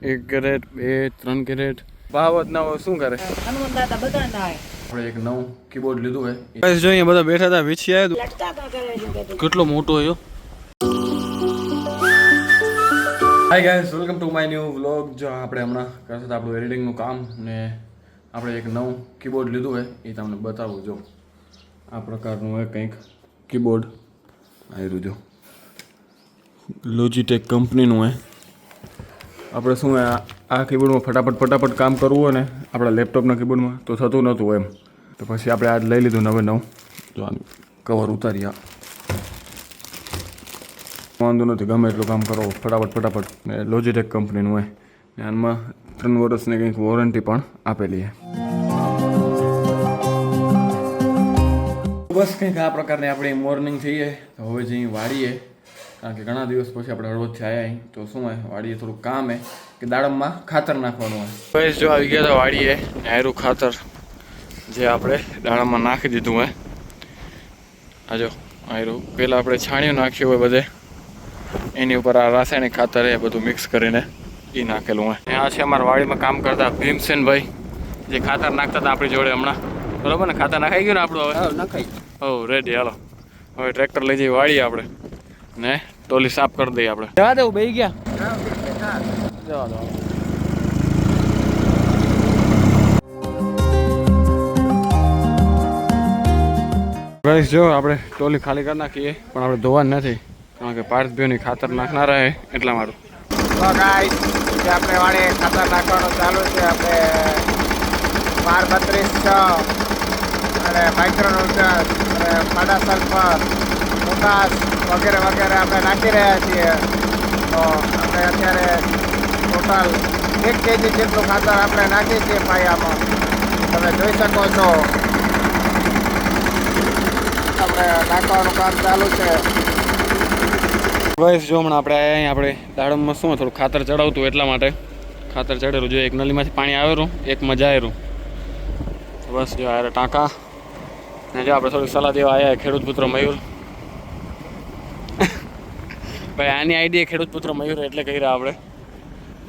એક કેરેટ, બે, 3 કેરેટ. ભાવ જ ના હોય શું કરે? હનુમાન દાદા બધા ના આવે. આપણે એક નવું કીબોર્ડ લીધું હે. ગાઈસ જો અહીંયા બધા બેઠા હતા, વિછી આવ્યો. લટકા કા કરે છે કેટલો મોટો હયો. Hi guys, welcome to my new vlog. જો આપણે હમણાં કરતા આપણું એડિટિંગનું કામ ને આપણે એક નવું કીબોર્ડ લીધું હે, એ તમને બતાવું. જો આ પ્રકારનું હોય કંઈક કીબોર્ડ આવ્યું. જો લોજીટેક કંપનીનું હે. આપણે શું આ કીબોર્ડમાં ફટાફટ કામ કરવું હોય ને આપણા લેપટોપના કીબોર્ડમાં તો થતું નહોતું એમ. તો પછી આપણે આજ લઈ લીધું નવે નવું. જો આનું કવર ઉતારી વાંધો નથી, ગમે એટલું કામ કરો ફટાફટ. ને લોજીટેક કંપનીનું હોય ને આમાં 3 વર્ષની કંઈક વોરંટી પણ આપેલી છે. બસ કંઈક આ પ્રકારની આપણી મોર્નિંગ થઈ છે. તો હવે જઈ વાળીએ, કારણ કે ઘણા દિવસ પછી આપણે હળવદથી આવ્યા તો શું હોય વાડીએ થોડું કામ હે કે દાડમમાં ખાતર નાખવાનું હોય. બસ જો આવી ગયા હતા વાડીએ, આયરું ખાતર જે આપણે દાડમમાં નાખી દીધું હોય. આ જો આયરું પહેલાં આપણે છાણિયું નાખ્યું હોય બધે, એની ઉપર આ રાસાયણિક ખાતર એ બધું મિક્સ કરીને એ નાખેલું હોય. આ છે અમારા વાડીમાં કામ કરતા ભીમસેનભાઈ, જે ખાતર નાખતા હતા આપણી જોડે હમણાં. બરાબર ને? ખાતર નાખાઈ ગયું ને આપણું હવે? નખાઈ. હો રેડી. હાલો હવે ટ્રેક્ટર લઈ જઈએ વાડીએ આપણે ને ટોલી સાફ કરી દઈએ આપણે. જવા દેવું બેસી ગયા. જવા દો. ગાઈસ જો આપણે ટોલી ખાલી કરી નાખીએ, પણ આપણે ધોવાની નથી, કારણ કે પાર્થભાઈની ખાતર નાખનાર રહે એટલા માટે. તો ગાઈસ આપણે વાળે ખાતર નાખવાનું ચાલુ છે. આપણે 12-32-6 અને માઇક્રોન્યુટ્રન અને ફાડા સલ્ફર, પોટાશ વગેરે આપણે નાખી રહ્યા છીએ. તો આપણે અત્યારે ટોટલ 1 kg જેટલું ખાતર આપણે નાખીએ છીએ પાયામાં. તમે જોઈ શકો છો આપણે નાખવાનું કામ ચાલુ છે. ગાઈસ જો હમણાં આપણે દાડમમાં શું થોડું ખાતર ચડાવતું એટલા માટે ખાતર ચડેલું. જો એક નલીમાંથી પાણી આવેલું, એક મજા આવેલું. બસ જો આ ટાંકા ને જો આપણે થોડીક સલાહ દેવા આવ્યા ખેડૂત પુત્ર મયુર. ભાઈ આની આઈડિયા ખેડૂત પુત્ર મયુર એટલે કહી રહ્યા આપણે.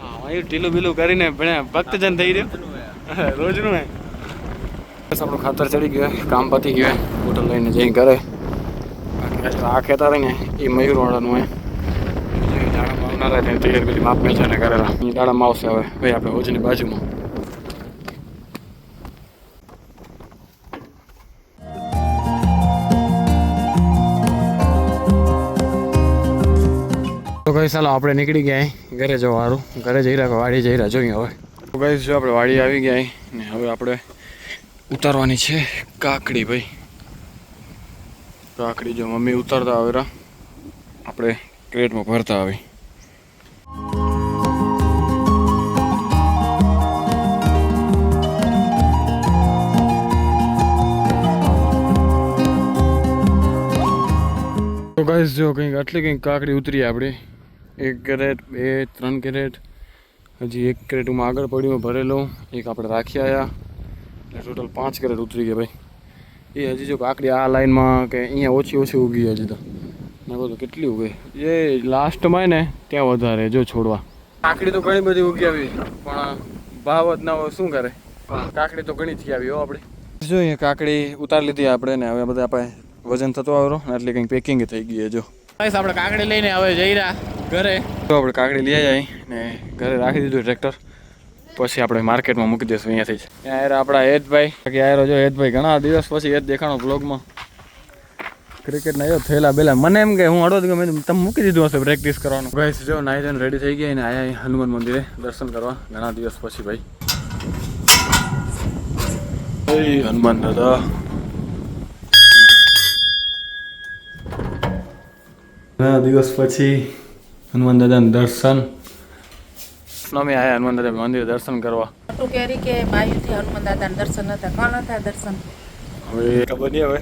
હા, મયુર ઢીલું બીલું કરીને ભક્તજન થઈ રહ્યો રોજનું હે. બસ આપણું ખાતર ચડી ગયું, કામ પતી ગયું, બોટલ લઈને જઈ ઘરે. બાકી આ ખેતર ને એ મયુરવાળાનું હોય. દાડામાં આવનારા છે તૈયાર બધી માપ મેચાને કરેલા. દાડામાં આવશે હવે ભાઈ આપણે હોજની બાજુમાં. તો કઈ ચાલો આપણે નીકળી ગયા ઘરે જવાનું. ઘરે જઈ રહ્યા વાડી જઈ રહ્યા જોઈએ હવે. તો કઈ જો આપણે વાડી આવી ગયા ને હવે આપણે ઉતારવાની છે કાકડી. ભાઈ કાકડી જો મમ્મી ઉતારતા આવેલા, આપણે ક્રેટમાં ભરતા આવી. તો ગાઈસ જો આટલી કંઈક કાકડી ઉતરી આપણી. 1 કેરેટ, 2, 3 કેરેટ, હજી 1 કેરેટમાં આગળ પડ્યું ભરેલો, એક આપણે રાખી આવ્યા એટલે ટોટલ 5 કેરેટ ઉતરી ગયા ભાઈ. એ હજી જો કાકડી આ લાઈનમાં કે અહીંયા ઓછી ઉગી હજી તો ને બધું કેટલી ઉગે એ લાસ્ટમાં ને ત્યાં વધારે જો છોડવા. કાકડી તો ઘણી બધી ઉગી આવી, પણ ભાવ જ ના હોય શું કરે. કાકડી તો ઘણી થઈ આવી હો આપણે. જોઈએ કાકડી ઉતારી લીધી આપણે ને હવે બધા આપણે વજન થતો આવ્યો એટલે કંઈક પેકિંગ થઈ ગઈ. જો આપણે કાકડી લઈને હવે જઈ રહ્યા ઘરે. તો આપણે કાકડી લઈ આવી ને ઘરે રાખી દીધું ટ્રેક્ટર, પછી આપણે માર્કેટમાં મૂકી દઈશું અહીંયાથી જ. યાર આપણા હેતભાઈ બાકી યાર જો હેતભાઈ ઘણા દિવસ પછી હેત દેખાણો બ્લોગમાં. ક્રિકેટના એ થયેલા બેલા મને એમ કે હું અડો ગમે તમે મૂકી દીધું હશે પ્રેક્ટિસ કરવાનું. ગાઈસ જો નાઈ ધોઈને રેડી થઈ ગયા ને આયા હનુમાન મંદિરે દર્શન કરવા ઘણા દિવસ પછી ભાઈ. હનુમાન દાદા ઘણા દિવસ પછી હનુમાન દાદાના દર્શન. અમે આયા હનુમાન દાદા મંદિરે દર્શન કરવા. તું કેરી કે બાયુથી હનુમાન દાદાના દર્શન હતા. કોણ હતા દર્શન? હવે ખબર નહીં. હવે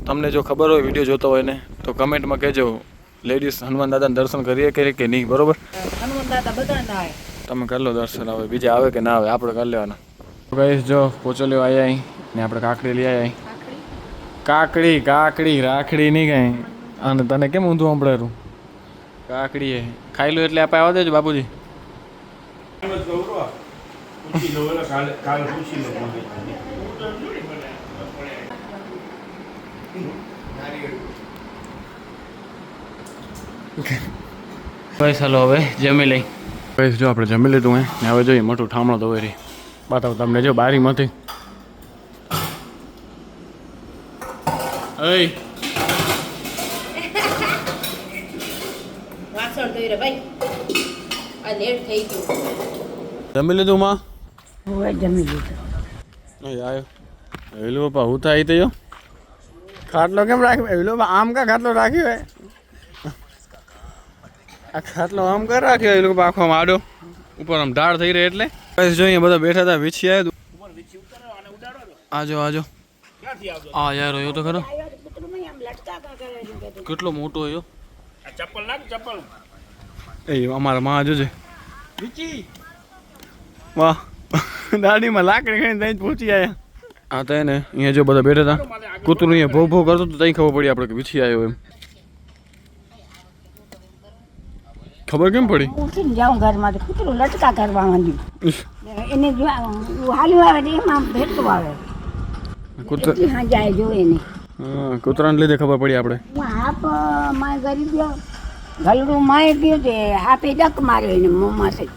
તમને જો ખબર હોય વિડીયો જોતો હોય ને તો કમેન્ટમાં કહેજો લેડીઝ હનુમાન દાદાના દર્શન કરીએ કે નહીં. બરોબર? હનુમાન દાદા બધા ના આવે. તમે કરી લો દર્શન. હવે બીજા આવે કે ના આવે આપણે કરી લેવાના. ગાઈસ જો પોચો લેવા આવ્યા અહીં ને આપણે કાકડી લઈ આવ્યા. કાકડી રાખડી નહીં કાંઈ. અને તને કેમ ઊંધું સંભળાયું? કાકડી ખાઈ લો એટલે આપણે આવવા દેજો બાપુજી. બસ હાલો હવે જમી લઈ. બસ જો આપણે જમી લીધું હે ને હવે જોઈએ મોટું ઠામણો તો હોય બતાવું તમને જો બારીમાંથી. અય વાસણ ધોઈ રે ભાઈ આ લેટ થઈ ગયું. જમી લીધું માં? હવે જમી લીધું. અહીં આવ્યો હેલો બાપા હું થાય તો ખાટલો કેમ રાખ્યો હેલો આમ કા ખાટલો રાખ્યો હે આ ખાટલો આમ કર રાખ્યો એ લોકો આખો આમ આડો ઉપર આમ ઢાળ થઈ રહી એટલે બસ જોઈએ બધા બેઠા હતા વીછી આવ્યો આજો આજો આ યાર રહ્યો તો ખરો કેટલો મોટો રહ્યો ચપ્પલ નાખ ચપ્પલ એ અમારા માં જોજે વાહ દાડીમાં લાકડી ખાઈને ત્યાં જ પહોંચી આવ્યા. હા તો એને અહીંયા જો બધા બેઠા હતા કૂતરું અહીંયા ભો ભો કરતો તો ત્યાં ખબર પડી આપણે કે વીછી આવ્યો એમ. ખબર કેમ પડી? ઉઠીને જાઉં ઘરમાંથી કૂતરું લટકા કરવા માંડ્યું એને જો હાલ્યું આવે ને એમાં ભેટું આવે કૂતરા હા જાય જોવે ને હા કૂતરાને લીધે ખબર પડી આપણે. હું હાપ માય ગરી ગયો ગલડું માય ગયો તે હાપે ડક માર્યો એને મોંમાંથી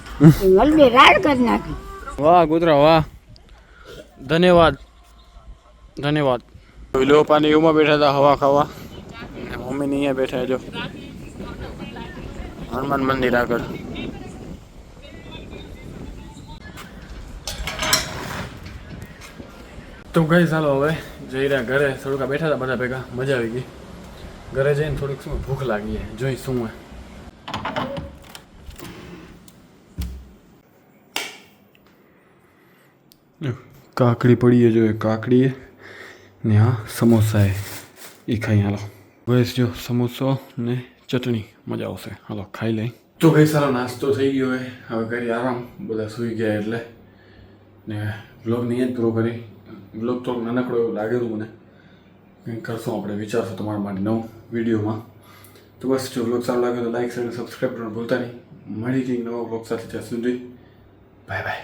ગલડે રાડ કરી નાખી. વાહ કૂતરા વાહ ધન્યવાદ ધન્યવાદ. લો પાણી એમાં બેઠા હતા હવા ખાવા ને મમ્મીને અહીંયા બેઠા જો હનુમાન મંદિર આગળ. તો ગઈ ચાલો હવે જઈ રહ્યા ઘરે. થોડુંક બેઠા હતા બધા ભેગા મજા આવી ગઈ. ઘરે જઈને થોડીક શું ભૂખ લાગી જોઈ શું હોય. કાકડી પડી જો કાકડી ને હા સમોસા એ ખાઈ હાલો. બસ જો સમોસો ને ચટણી મજા આવશે હાલો ખાઈ લઈ. તો કઈ સારો નાસ્તો થઈ ગયો હોય હવે કરી આરામ બધા સૂઈ ગયા એટલે ને બ્લોગ નહીં જ પૂરો કરી. બ્લોગ થોડુંક નાનકડો એવું લાગેલું મને કંઈક કરશું આપણે વિચારશું તમારા માટે નવું વિડીયોમાં. તો બસ જો બ્લોગ સારો લાગે તો લાઈક શેર સબસ્ક્રાઈબ કરવાનું ભૂલતા નહીં. મળી કંઈક નવા બ્લોગ સાથે ત્યાં સુધી બાય બાય.